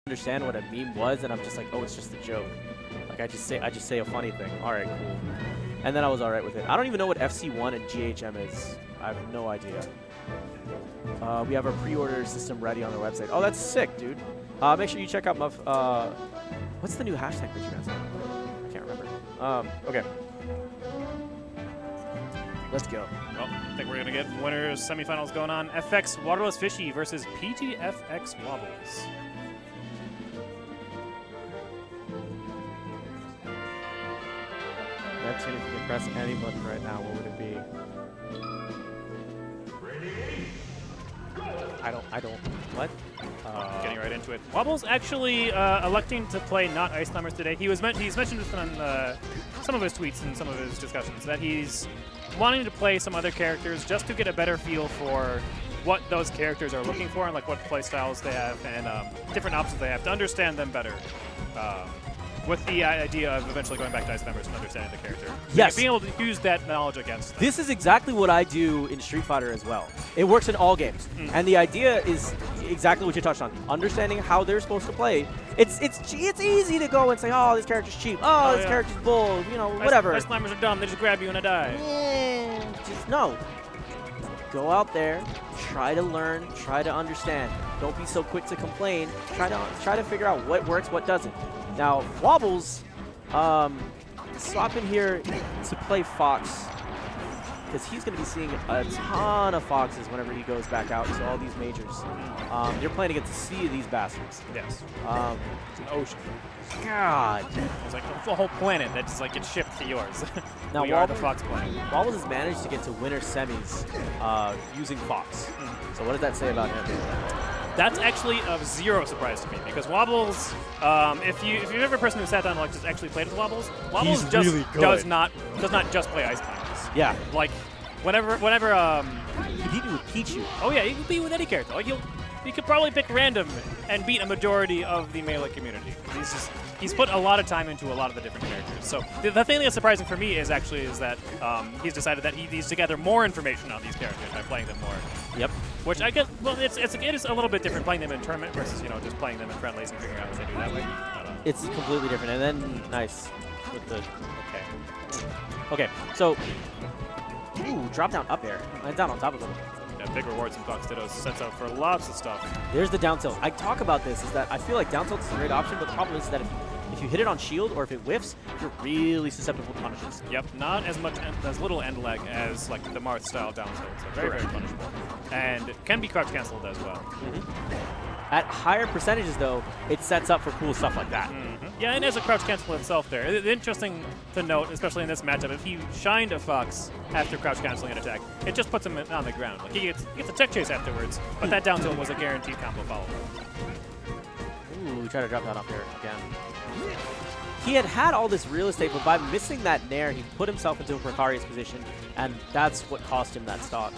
understand what a meme was, and I'm just like, oh, it's just a joke. Like I just say a funny thing. All right, cool. And then I was all right with it. I don't even know what FC1 and GHM is. I have no idea. We have our pre-order system ready on our website. Oh, that's sick, dude. Make sure you check out what's the new hashtag that you guys have? I can't remember. Okay. Let's go. Well, I think we're going to get winners semifinals going on. FX WaterlessFishie versus PTFX Wobbles. Neptune, if you can press any button right now, what would it be? I don't, what? Getting right into it. Wobbles actually electing to play not Ice Climbers today. He's mentioned this on some of his tweets and some of his discussions that he's wanting to play some other characters just to get a better feel for what those characters are looking for and like what play styles they have and different options they have to understand them better. With the idea of eventually going back to Ice Climbers and understanding the character. Yes. Being able to use that knowledge against them. This is exactly what I do in Street Fighter as well. It works in all games. And the idea is exactly what you touched on. Understanding how they're supposed to play. It's easy to go and say, oh, this character's cheap. Oh, this character's bull. You know, whatever. Ice Climbers are dumb. They just grab you and die. Just no. Go out there, try to learn, try to understand. Don't be so quick to complain. Try to figure out what works, what doesn't. Now, Wobbles, swap in here to play Fox, because he's going to be seeing a ton of Foxes whenever he goes back out to all these majors. You're playing against a sea of these bastards. Yes. It's an ocean. God. It's like a whole planet that just like gets shipped to yours. Now, we are the Fox planet. Wobbles has managed to get to winter semis using Fox. So what does that say about him? That's actually of zero surprise to me because Wobbles, if you've ever a person who sat down and like just actually played with Wobbles, Wobbles He's just really good. does not just play Ice Climbers. Yeah. Like whenever He beat me with Pichu. oh yeah, you can beat with any character. Like you could probably pick random and beat a majority of the melee community. He's put a lot of time into a lot of the different characters. So the thing that's surprising for me is that he's decided that he needs to gather more information on these characters by playing them more. Yep. Which I get. Well, it is a little bit different playing them in tournament versus just playing them in friendlies and figuring out what they do that way. It's completely different. And then nice with the okay. So drop down up air. Land down on top of them. Yeah, big rewards in Fox Dittos sets out for lots of stuff. There's the down tilt. I talk about this is that I feel like down tilt is a great option, but the problem is that if you hit it on shield or if it whiffs, you're really susceptible to punishes. Yep, not as little end lag as like the Marth style down tilt. So very punishable, and it can be crouch canceled as well. At higher percentages, though, it sets up for cool stuff like that. Yeah, and as a crouch cancel itself there, it's interesting to note, especially in this matchup, if he shined a Fox after crouch canceling an attack, it just puts him on the ground. Like he gets a tech chase afterwards, but that down tilt was a guaranteed combo follow-up. Ooh, we try to drop down up here again. He had all this real estate, but by missing that nair, he put himself into a precarious position, and that's what cost him that stock.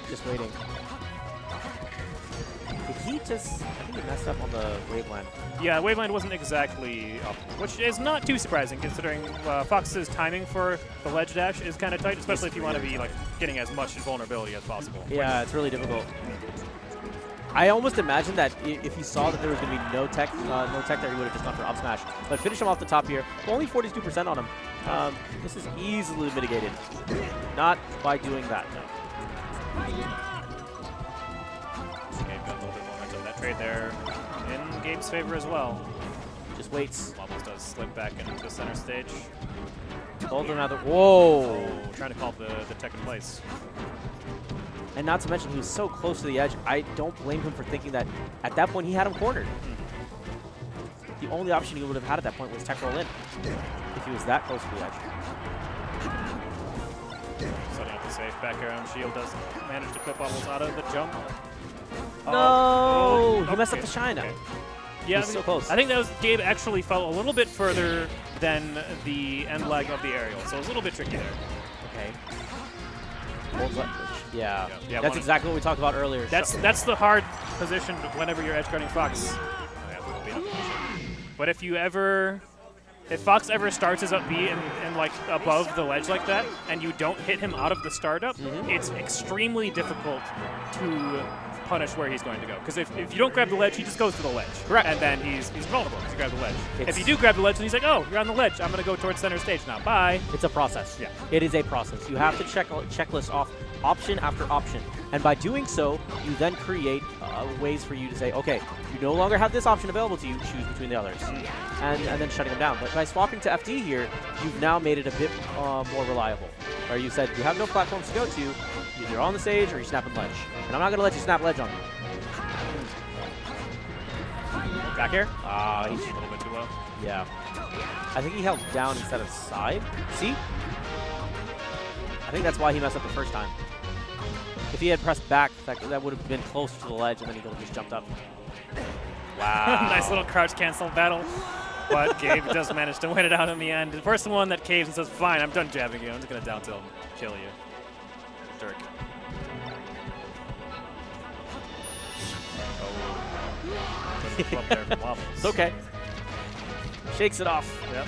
Just waiting. Did he just... I think he messed up on the waveland. Yeah, waveland wasn't exactly up, which is not too surprising considering Fox's timing for the ledge dash is kind of tight, especially if you want to be like getting as much vulnerability as possible. Yeah, it's really difficult. I almost imagined that if he saw that there was going to be no tech there, he would have just gone for up smash. But finish him off the top here. Only 42% on him. This is easily mitigated. Not by doing that, no. Got a little bit more momentum. That trade there in Gabe's favor as well. Just waits. Wobbles does slip back into center stage. Hold another. Whoa! Oh, trying to call the tech in place. And not to mention, he was so close to the edge. I don't blame him for thinking that at that point he had him cornered. The only option he would have had at that point was tech roll in if he was that close to the edge. Setting up the safe back around. Shield does manage to clip Wobbles out of the jump. No! He messed up the shine. Okay. Yeah, so close. I think that was Gabe actually fell a little bit further than the end leg of the aerial, so it was a little bit tricky there. Okay. Yeah. That's exactly what we talked about earlier. That's the hard position whenever you're edge guarding Fox. But if Fox ever starts his up B and like above the ledge like that, and you don't hit him out of the startup, it's extremely difficult to punish where he's going to go. Because if you don't grab the ledge, he just goes to the ledge. Correct. And then he's vulnerable because you grab the ledge. If you do grab the ledge, then he's like, oh, you're on the ledge. I'm going to go towards center stage now. Bye. It's a process. Yeah. It is a process. You have to checklist off option after option. And by doing so, you then create ways for you to say, okay, you no longer have this option available to you, choose between the others. And then shutting them down. But by swapping to FD here, you've now made it a bit more reliable. Where you said you have no platforms to go to, either on the stage or you snap and ledge. And I'm not going to let you snap ledge on me. Back here? He's a little bit too low. Yeah. I think he held down instead of side. See? I think that's why he messed up the first time. If he had pressed back, that would have been closer to the ledge, and then he could have just jumped up. Wow. Nice little crouch cancel battle. But Gabe does manage to win it out in the end. The first one that caves and says, fine, I'm done jabbing you. I'm just going to down tilt and kill you. Dirk. Oh. Club there from Wobbles. It's okay. Shakes it off. Yep.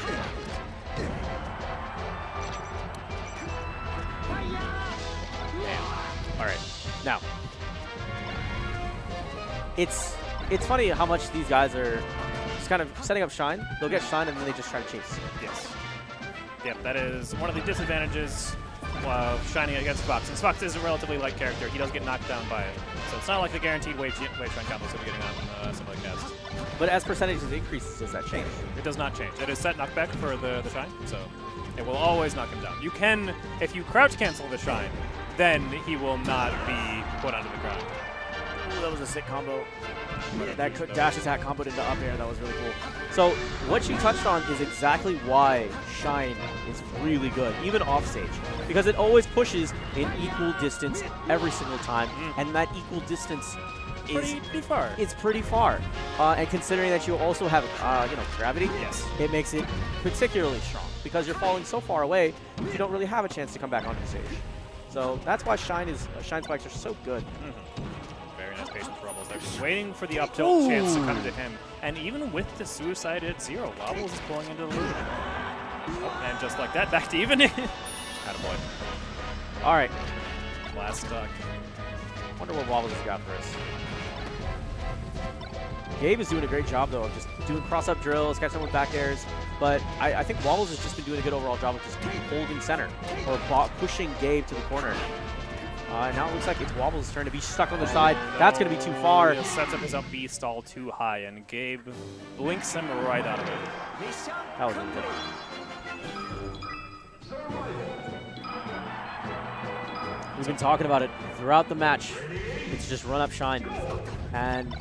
Damn. All right. Now, it's funny how much these guys are just kind of setting up Shine. They'll get Shine and then they just try to chase. Yes. Yep, that is one of the disadvantages of Shining against Fox. And Fox is a relatively light character. He does get knocked down by it. So it's not like the guaranteed wave Shrine combos that we're getting on some of the casts. But as percentages increases, does that change? It does not change. It is set knockback for the Shine, so it will always knock him down. You can, if you crouch cancel the Shine, then he will not be put onto the ground. Ooh, that was a sick combo. That dash attack comboed into up air. That was really cool. So what you touched on is exactly why Shine is really good, even off stage, because it always pushes in equal distance every single time, and that equal distance is pretty far. It's pretty far, and considering that you also have gravity, yes, it makes it particularly strong because you're falling so far away, you don't really have a chance to come back onto the stage. So that's why Shine spikes are so good. Very nice patience for Wobbles there. Just waiting for the up tilt chance to come to him. And even with the suicide at 0, Wobbles is pulling into the lead. Oh, and just like that, back to even. Attaboy. All right. Last stock. Wonder what Wobbles has got for us. Gabe is doing a great job, though, of just doing cross-up drills, catching with back airs. But I think Wobbles has just been doing a good overall job of just holding center or pushing Gabe to the corner. Now it looks like it's Wobbles' turn to be stuck on the side. That's going to be too far. He sets up his up B stall too high, and Gabe blinks him right out of it. That was really good. We've been talking about it throughout the match. It's just run up Shine. And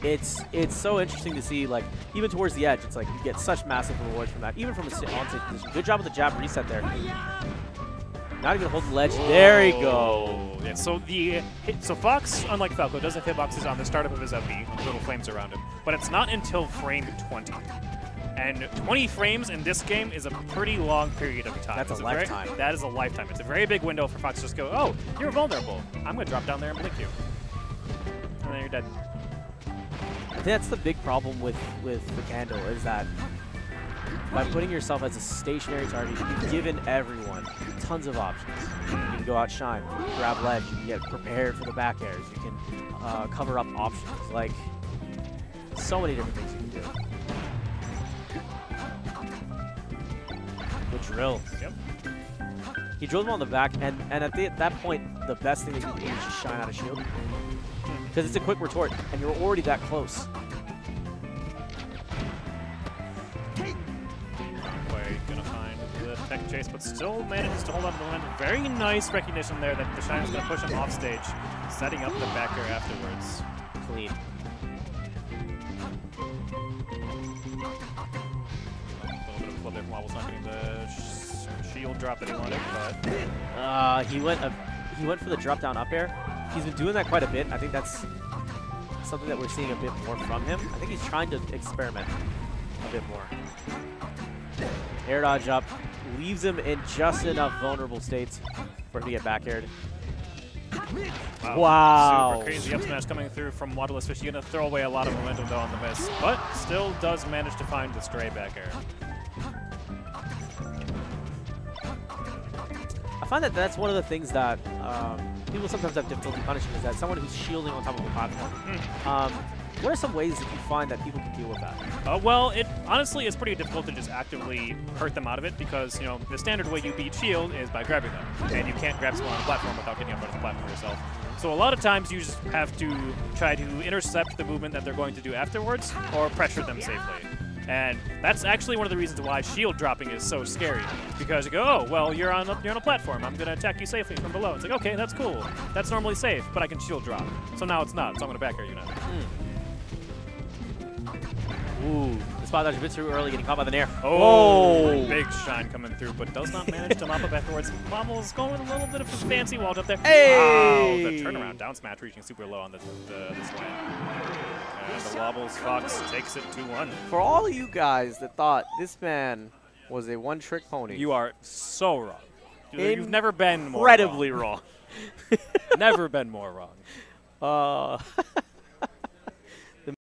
it's so interesting to see, like, even towards the edge, it's like you get such massive rewards from that, even from a on-stage position. Good job with the jab reset there. Not even holding the ledge. There you go. Yeah, so Fox, unlike Falco, does have hitboxes on the startup of his up B, little flames around him. But it's not until frame 20. And 20 frames in this game is a pretty long period of time. That's a lifetime. That is a lifetime. It's a very big window for Fox to just go, oh, you're vulnerable. I'm going to drop down there and blink you. And then you're dead. I think that's the big problem with the Candle, is that by putting yourself as a stationary target, you've given everyone tons of options. You can go out Shine, you can grab ledge, you can get prepared for the back airs, you can cover up options. Like, so many different things you can do. Good drill. Yep. He drilled him on the back, and at that point, the best thing that you can do is just Shine out of shield. Because it's a quick retort, and you're already that close. Gonna find the tech chase, but still manages to hold on to the line. Very nice recognition there that the Shine is going to push him off stage, setting up the backer afterwards. Clean. A little bit of flip there from Wobbles, not getting the shield drop that he wanted, but he went for the drop down up air. He's been doing that quite a bit. I think that's something that we're seeing a bit more from him. I think he's trying to experiment a bit more. Air dodge up, leaves him in just enough vulnerable states for him to get back aired. Wow. Super crazy up smash coming through from WaterlessFishie. Going to throw away a lot of momentum though on the miss, but still does manage to find the stray back air. I find that that's one of the things that people sometimes have difficulty punishing is that someone who's shielding on top of a platform. What are some ways that you find that people can deal with that? Well, it honestly is pretty difficult to just actively hurt them out of it because, you know, the standard way you beat shield is by grabbing them. And you can't grab someone on the platform without getting up onto the platform yourself. So a lot of times you just have to try to intercept the movement that they're going to do afterwards or pressure them safely. And that's actually one of the reasons why shield dropping is so scary. Because you go, oh, well, you're on a platform. I'm going to attack you safely from below. It's like, okay, that's cool. That's normally safe, but I can shield drop. So now it's not, so I'm going to back air you now. Ooh, the spot dodge a bit too early, getting caught by the nair. Oh, big shine coming through, but does not manage to mop up afterwards. Wobbles going with a little bit of a fancy wall jump there. Hey! Wow, the turnaround down smash reaching super low on this land. And the Wobbles Fox takes it 2-1. For all you guys that thought this man was a one-trick pony, You are so wrong. You've never been more incredibly wrong. Never been more wrong.